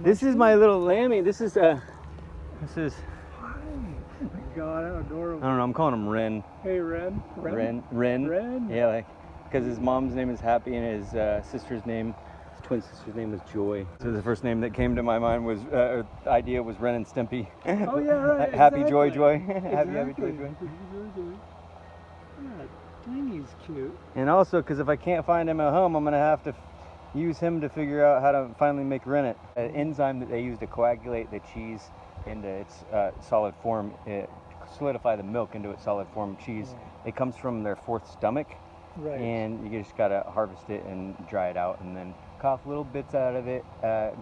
This is my little lammy. This is Oh my God, how adorable. I don't know, I'm calling him Ren. Hey, Ren. Ren. Yeah, like, because his mom's name is Happy and his sister's name, his twin sister's name was Joy. So the first name that came to my mind was, the idea was Ren and Stimpy. Oh yeah, right. Happy exactly. Joy. Exactly. Happy Joy. Yeah, dang, he's cute. And also, because if I can't find him at home, I'm going to have to use him to figure out how to finally make rennet. An enzyme that they use to coagulate the cheese into its solid form, solidify the milk into its solid form cheese. It comes from their fourth stomach. Right. And you just gotta harvest it and dry it out, and then cough little bits out of it,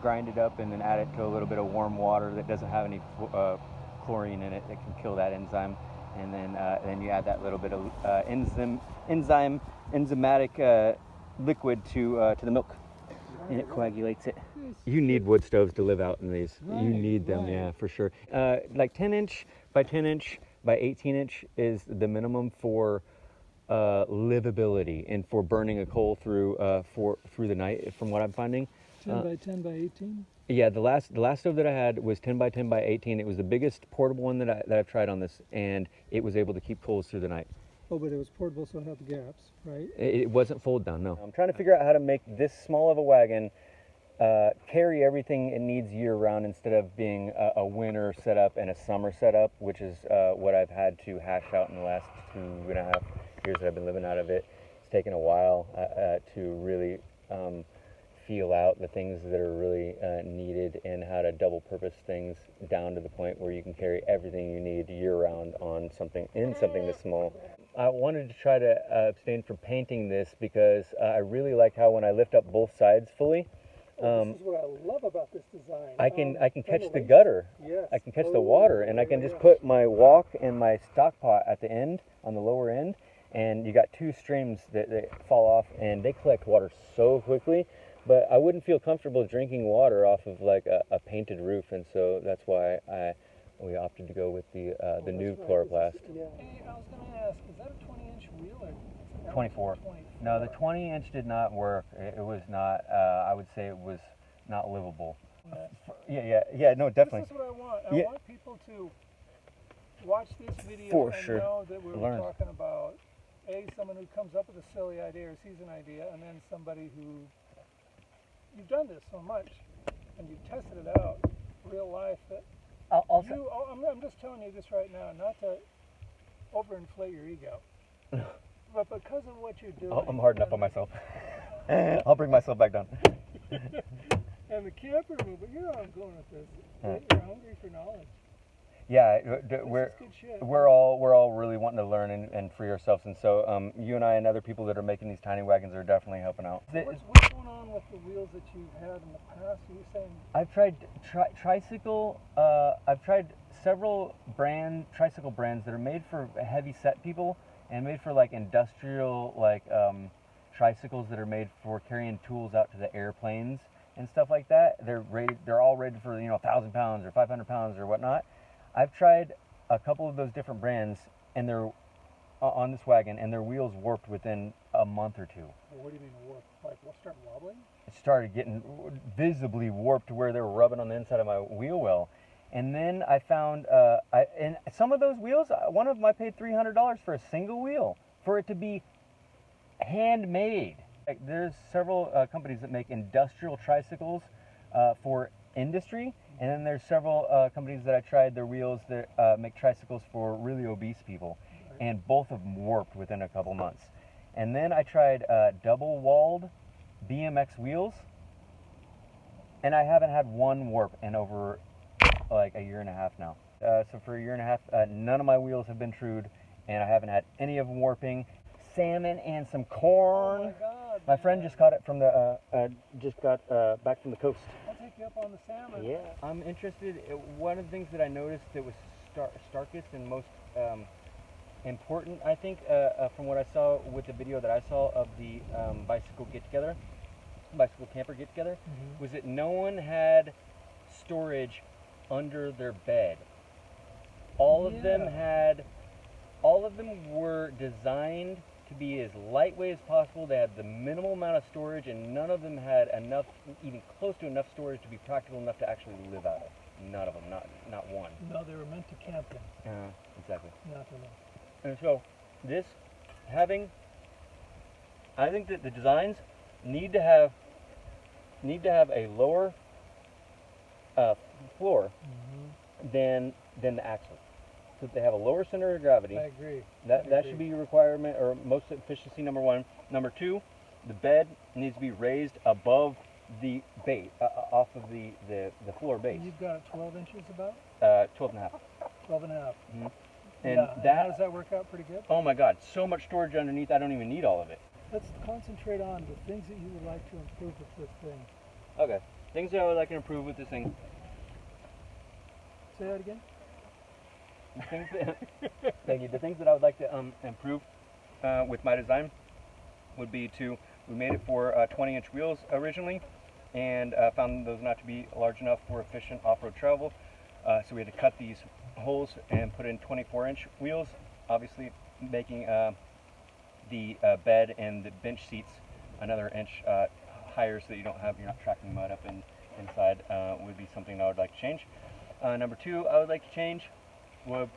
grind it up, and then add it to a little bit of warm water that doesn't have any chlorine in it that can kill that enzyme. And then you add that little bit of enzymatic liquid to the milk, and it coagulates it. You need wood stoves to live out in these. Right, You need them, right. yeah, for sure. Like 10-inch by 10-inch by 18-inch is the minimum for livability and for burning a coal through the night, from what I'm finding. 10 by 10 by 18? Yeah, the last stove that I had was 10 by 10 by 18. It was the biggest portable one that I've tried on this, and it was able to keep coals through the night. Oh, but it was portable, so it had the gaps, right? It wasn't fold down, no. I'm trying to figure out how to make this small of a wagon carry everything it needs year round instead of being a winter setup and a summer setup, which is what I've had to hash out in the last 2.5 years that I've been living out of it. It's taken a while to really feel out the things that are really needed and how to double purpose things down to the point where you can carry everything you need year round on something this small. I wanted to try to abstain from painting this because I really like how when I lift up both sides fully, This is what I love about this design. I can catch the ventilation. gutter. Yes. I can catch the water, and I can just put my walk and my stock pot at the end, on the lower end, and you got two streams that fall off, and they collect water so quickly. But I wouldn't feel comfortable drinking water off of like a painted roof, and so that's why we opted to go with the new chloroplast. Yeah. Hey, I was going to ask, is that a 20-inch wheel or 24. No, the 20-inch did not work. It was not. I would say it was not livable. Yeah. No, definitely. This is what I want. I Yeah. want people to watch this video For and sure. know that we're Learn. talking about someone who comes up with a silly idea or sees an idea, and then somebody who you've done this so much and you've tested it out, real life. That I'm just telling you this right now, not to overinflate your ego, but because of what you're doing. I'm hard enough on myself. I'll bring myself back down. And the camper movement, you know where I'm going with this. You're hungry for knowledge. Yeah, This is good shit. we're all really wanting to learn and free ourselves, and so you and I and other people that are making these tiny wagons are definitely helping out. What's going on with the wheels that you've had in the past? Are you saying? I've tried tricycle. I've tried several tricycle brands that are made for heavy set people and made for like industrial tricycles that are made for carrying tools out to the airplanes and stuff like that. They're all rated for 1,000 pounds or 500 pounds or whatnot. I've tried a couple of those different brands, and they're on this wagon, and their wheels warped within a month or two. Well, what do you mean warped? Like, what, start wobbling? It started getting visibly warped to where they were rubbing on the inside of my wheel well. And then I found, and some of those wheels, one of them I paid $300 for a single wheel, for it to be handmade. Like, there's several companies that make industrial tricycles for industry, and then there's several companies that I tried their wheels that make tricycles for really obese people, and both of them warped within a couple months. And then I tried double-walled BMX wheels, and I haven't had one warp in over like a year and a half now. So for a year and a half, none of my wheels have been trued, and I haven't had any of them warping. Salmon and some corn. Oh my God! My friend just caught it from the back from the coast. I'll take you up on the salmon. Yeah, I'm interested. One of the things that I noticed that was starkest and most important, I think, from what I saw with the video that I saw of the bicycle camper get together, was that no one had storage under their bed. All of them were designed to be as lightweight as possible. They had the minimal amount of storage, and none of them had enough, even close to enough storage to be practical enough to actually live out of. None of them, not one. No, they were meant to camp in. Exactly. Not to live. And so, this having, I think that the designs need to have a lower floor than the axle, so that they have a lower center of gravity. I agree. That should be your requirement, or most efficiency, number one. Number two, the bed needs to be raised above the base, off of the floor base. You've got it 12 inches about? 12 and a half. 12 and a half. And yeah. that, how does that work out pretty good? oh my God, so much storage underneath, I don't even need all of it. Let's concentrate on the things that you would like to improve with this thing. Okay, things that I would like to improve with this thing. Say that again? The things that, thank you. The things that I would like to improve with my design would be we made it for 20-inch wheels originally, and found those not to be large enough for efficient off-road travel. So we had to cut these holes and put in 24-inch wheels, obviously making the bed and the bench seats another inch higher, so that you're not tracking mud up inside, would be something I would like to change. Number two, I would like to change would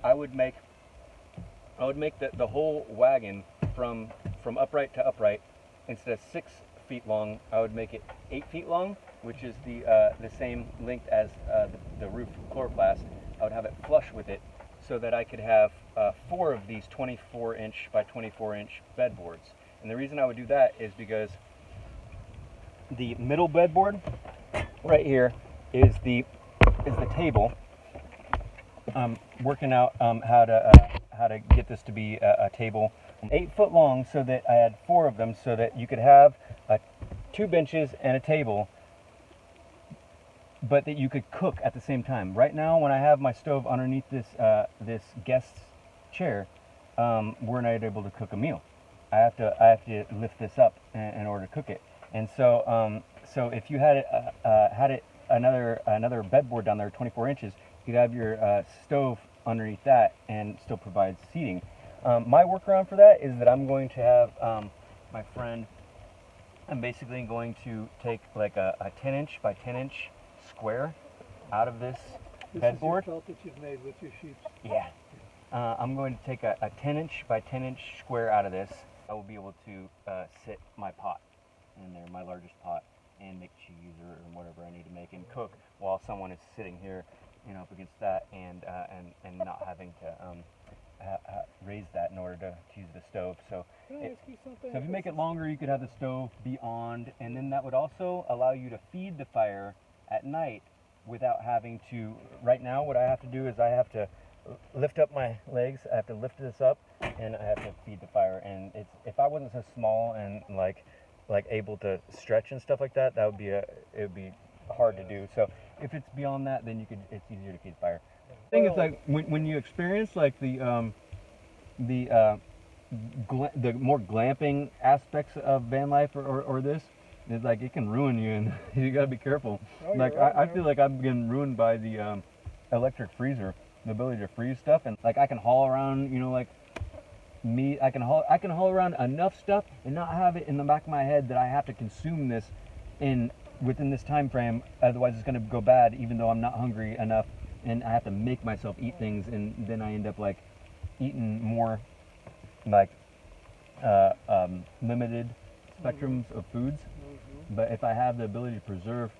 I would make the whole wagon from upright to upright, instead of 6 feet long, I would make it 8 feet long, which is the same length as the roof chloroplast. I would have it flush with it, so that I could have 4 of these 24-inch by 24-inch bed boards. And the reason I would do that is because the middle bed board right here is the table. I'm working out how to get this to be a table 8 foot long, so that I had 4 of them, so that you could have 2 benches and a table, but that you could cook at the same time. Right now, when I have my stove underneath this guest chair, we're not able to cook a meal. I have to lift this up in order to cook it. And so if you had it another bedboard down there, 24 inches, you'd have your stove underneath that and still provide seating. My workaround for that is that I'm going to have my friend. I'm basically going to take like a 10-inch by 10-inch square out of this bedboard. This is your felt that you've made with your sheets. Yeah. I'm going to take a 10-inch by 10-inch square out of this. I will be able to sit my pot in there, my largest pot, and make cheese or whatever I need to make, and cook while someone is sitting here, up against that, and not having to raise that in order to use the stove. So if you make it longer, you could have the stove beyond, and then that would also allow you to feed the fire at night without having to. Right now, what I have to do is I have to lift up my legs, I have to lift this up, and I have to feed the fire. And if I wasn't so small and like able to stretch and stuff like that, it would be hard to do. So if it's beyond that, then it's easier to feed fire. The thing is, like when you experience like the more glamping aspects of van life or this, it's like it can ruin you, and you gotta be careful. Like I feel like I'm getting ruined by the electric freezer, the ability to freeze stuff, and like I can haul around, like meat. I can haul around enough stuff and not have it in the back of my head that I have to consume this within this time frame. Otherwise, it's gonna go bad, even though I'm not hungry enough, and I have to make myself eat things, and then I end up like eating more like limited spectrums of foods. But if I have the ability to preserve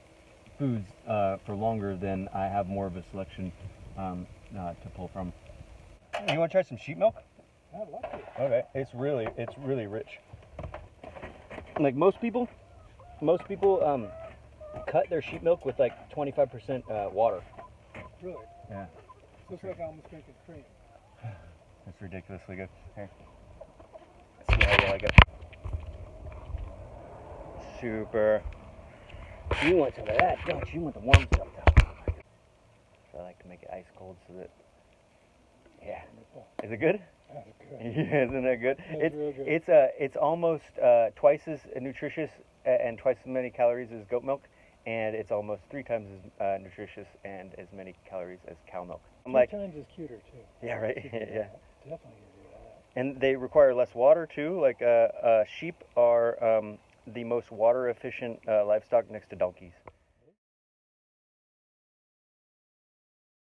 foods for longer, then I have more of a selection to pull from. You want to try some sheep milk? I'd love to. Okay, it's really rich. Like most people cut their sheep milk with like 25% water. Really? Yeah. Looks like I almost drinking cream. It's ridiculously good. Here. Let's see how you like it. Super. You want some of that, don't you? You want the warm stuff, though. So I like to make it ice cold so that. Yeah. Is it good? That's good. Yeah, isn't that good? That's real good. It's almost twice as nutritious and twice as many calories as goat milk, and it's almost 3 times as nutritious and as many calories as cow milk. I'm 3 like, times is cuter too. yeah, right. Yeah. Definitely gonna do that. And they require less water too. Like sheep are the most water efficient livestock next to donkeys.